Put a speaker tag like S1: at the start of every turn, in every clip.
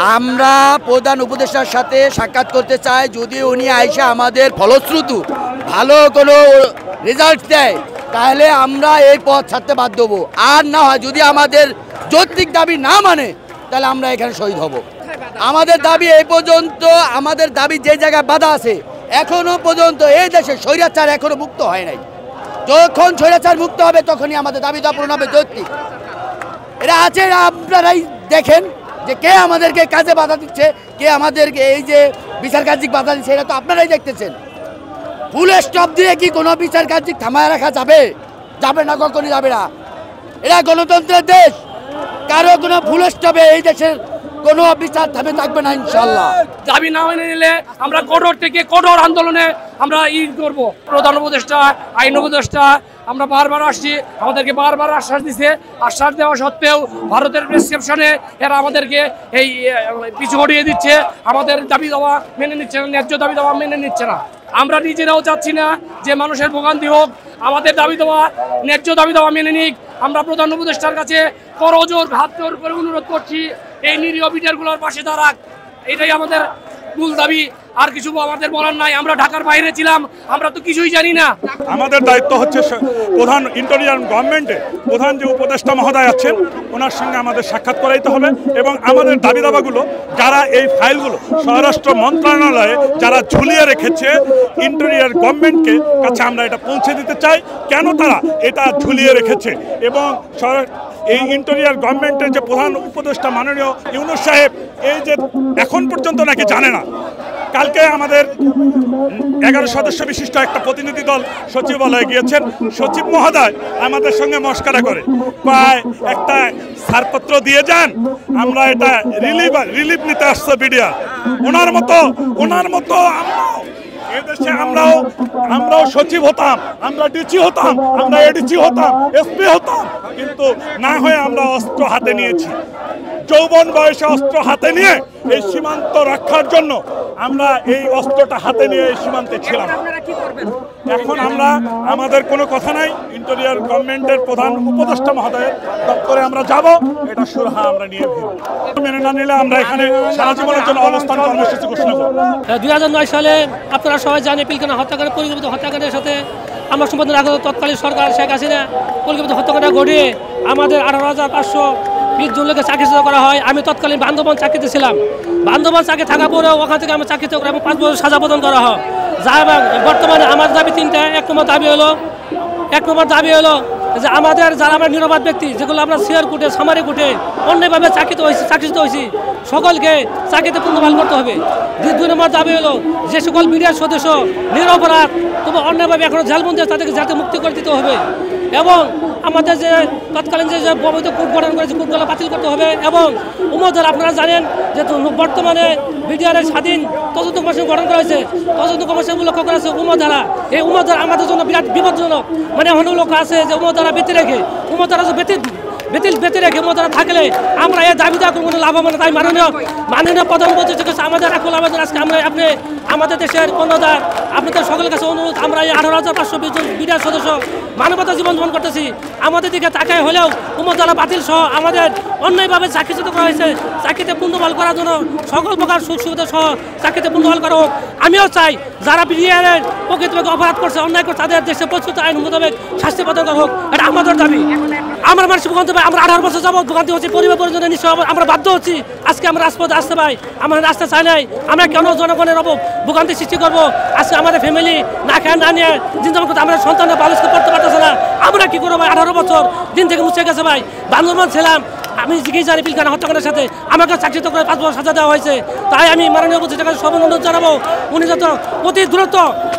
S1: আমরা প্রধান উপদেষ্টার সাথে সাক্ষাৎ করতে চাই, যদি উনি আইসা আমাদের ফলশ্রুতি ভালো কোনো রেজাল্ট দেয় তাহলে আমরা এই পথ ছাড়তে বাধ্য হব। আর না হয় যদি আমাদের যৌক্তিক দাবি না মানে তাহলে আমরা এখানে শহীদ হব। আমাদের দাবি এই পর্যন্ত, আমাদের দাবি যে জায়গায় বাধা আছে এখনো পর্যন্ত এই দেশে স্বৈরাচার এখনো মুক্ত হয় নাই। যখন স্বৈরাচার মুক্ত হবে তখনই আমাদের দাবি পূরণ হবে। যৌক্তিক এরা আছে, আপনারাই দেখেন যে কে আমাদেরকে কাজে বাধা দিচ্ছে, কে আমাদেরকে এই যে বিচার কার্যিক বাধা দিচ্ছে, এটা তো আপনারাই দেখতেছেন। ফুল স্টপ দিয়ে কি কোনো বিচার কার্যিক থামায় রাখা যাবে? যাবে না, কখনই যাবে না। এরা গণতন্ত্রের দেশ, কারো কোনো ফুল স্টপে এই দেশের কোনো বিচার থামে থাকবে না ইনশাল্লাহ।
S2: দাবি না মেনে নিলে আমরা কঠোর থেকে কঠোর আন্দোলনে আমরা করব। প্রধান উপদেষ্টা, আইন উপদেষ্টা আমরা বারবার আসছি, আমাদেরকে বারবার আশ্বাস দিচ্ছে। আশ্বাস দেওয়া সত্ত্বেও ভারতের প্রেসক্রিপশনে এরা আমাদেরকে এই পিছু হটিয়ে দিচ্ছে, আমাদের দাবি দেওয়া মেনে নিচ্ছে না, ন্যায্য দাবি দেওয়া মেনে নিচ্ছে না। আমরা নিজেরাও চাচ্ছি না যে মানুষের ভোগান্তি হোক, আমাদের দাবি দেওয়া ন্যায্য দাবি দেওয়া মেনে নিক। আমরা প্রধান উপদেষ্টার কাছে করজোর হাত জোর করে অনুরোধ করছি, এই নিরীহ বিটারগুলোর পাশে দাঁড়াক। এটাই আমাদের মূল দাবি, আর কিছু আমাদের বলার নাই। আমরা ঢাকার বাইরে ছিলাম, আমরা তো কিছুই জানি না।
S3: আমাদের দায়িত্ব হচ্ছে প্রধান ইন্টেরিয়র গভর্নমেন্টে প্রধান যে উপদেষ্টা মহোদয় আছেন ওনার সঙ্গে আমাদের সাক্ষাৎ করাইতে হবে, এবং আমাদের দাবি দাবাগুলো যারা এই ফাইলগুলো স্বরাষ্ট্র মন্ত্রণালয়ে যারা ঝুলিয়ে রেখেছে ইন্টেরিয়র গভর্নমেন্টকে কাছে আমরা এটা পৌঁছে দিতে চাই, কেন তারা এটা ঝুলিয়ে রেখেছে। এবং এই ইন্টেরিয়র গভর্নমেন্টের যে প্রধান উপদেষ্টা মাননীয় ইউনূস সাহেব এই যে এখন পর্যন্ত নাকি জানে না। কালকে আমাদের 11 সদস্য বিশিষ্ট একটা প্রতিনিধি দল সচিবালয়ে গিয়েছেন, সচিব মহোদয় আমাদের সঙ্গে মস্করা করে প্রায় একটা ছাড়পত্র দিয়ে যান, আমরা এটা রিলিফ নিতে আসছে বিডিআর। ওনার মতো এদেশে আমরাও সচিব হতাম, আমরা ডিসি হতাম, আমরা এডিসি হতাম, এসপি হতাম, কিন্তু না হয়ে আমরা অস্ত্র হাতে নিয়েছি। যৌবন বয়সে অস্ত্র হাতে নিয়ে এই সীমান্ত রক্ষার জন্য আমরা এই অস্ত্রটা হাতে নিয়ে এই সীমান্তে ছিলাম। এখন আমাদের কোনো কথা নাই, ইন্টেরিয়র গভর্নমেন্টের প্রধান উপদেষ্টা মহোদয়ের দপ্তরে আমরা যাব, এটা সুরাহা আমরা নিয়ে মেনে না নিলে আমরা এখানে সারা জীবনের জন্য অবস্থান কর্মসূচি ঘোষণা করব।
S4: 2009 সালে আপনারা সবাই জানেন পিলখানা হত্যাকাণ্ড, পরিকল্পিত হত্যাকাণ্ডের সাথে আমরা সম্পাদন রাখা তৎকালীন সরকার শেখ হাসিনা পরিকল্পিত হত্যাকাণ্ড ঘটিয়ে আমাদের 18,520 জন লোকের চাকরিচ্যুত করা হয়। আমি তৎকালীন বান্দরবান চাকরিতে ছিলাম। বান্দরবান চাকরি থাকা পরেও ওখান থেকে আমার চাকরিতে এবং 5 বছর সাজা প্রদান করা হয়। যা বর্তমানে আমার দাবি 3টা। এক নম্বর দাবি হলো যে আমাদের যারা আমরা নিরপরাধ ব্যক্তি, যেগুলো আমরা শেয়ার কোর্টে, সামারি কোর্টে অন্যায়ভাবে চাকরিচ্যুত হয়েছি, সকলকে চাকরিতে পুনর্বহাল করতে হবে। 2 নম্বর দাবি হলো যে সকল মিডিয়ার সদস্য নিরপরাধ তবু অন্যায়ভাবে এখনো জেলবন্দি তাদেরকে যাতে মুক্তি করে দিতে হবে, এবং আমাদের যে তৎকালীন যে অবৈধ কোর্ট গঠন করেছে কোর্টগুলো বাতিল করতে হবে। এবং উমরধার আপনারা জানেন যে বর্তমানে বিডিআরের স্বাধীন তদন্ত কমিশন গঠন করা হয়েছে, তদন্ত কমিশন লক্ষ্য করা হয়েছে উমরধারা। এই উমরধারা আমাদের জন্য বিরাট বিপজ্জনক। মানে অনেক লোক আছে যে উমরধারা বেঁধে রেখে বেঁধে রেখে উমরধারা থাকলে আমরা এই দাবি দেওয়া কোনো লাভ হবে না। তাই মাননীয় প্রধানমন্ত্রী আমাদের আজকে আপনি আমাদের দেশের কর্ণধার, আপনাদের সকলের কাছে অনুরোধ, আমরা এই 18,520 জন বিডিআর সদস্য মানবতা জীবনযাপন করতেছি। আমাদের দিকে তাকায় হলেও উমরধারা বাতিল সহ আমাদের অন্যায়ভাবে চাকরিচ্যুত করা হয়েছে, চাকরিতে পুনর্বহাল করার জন্য সকল প্রকার সুখ সুবিধা সহ চাকরিতে পুনর্বহাল করা হোক। আমিও চাই যারা বিডিআরের প্রকৃতভাবে অপরাধ করছে, অন্যায় করছে, তাদের দেশে প্রস্তুত আইন মোতাবেক শাস্তি প্রদান করা হোক। এটা আমাদের দাবি। আমরা মানুষ ভোগান্তি পাই, আমরা 18 বছর যাবত ভোগান্তি হচ্ছি, পরিবার পরিজনের নিশ্চয় আমরা বাধ্য হচ্ছি। আজকে আমরা রাজপথে আসতে পাই, আমরা আসতে চাই নাই। আমরা কেন জনগণের ভোগান্তি সৃষ্টি করবো? আজকে আমাদের ফ্যামিলি না খেয়ে না নিয়ে দিন যাপন করতে, আমরা সন্তানরা বালিশকে পড়তে পারতেছে না। আমরা কি করবো ভাই? 18 বছর দিন থেকে মুছে গেছে ভাই। বান্দরবান ছিলাম, আমি জিজ্ঞেস জানি পিলখানা হত্যাকাণ্ডের সাথে আমাকে চাকরিচ্যুত করে 5 বছর সাজা দেওয়া হয়েছে। তাই আমি মাননীয় উপদেষ্টার কাছে অনুরোধ জানাবো, উনি যত অতি দ্রুত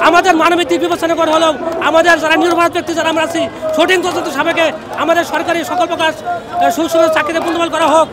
S4: আমাদের মানবিক দিক বিবেচনা করে হলেও আমাদের যারা নিরপরাধ ব্যক্তি যারা আমরা আছি সঠিক তদন্ত সাপেক্ষে আমাদের সরকারি সকল প্রকার সুযোগ চাকরিতে পুনর্বহাল করা হোক।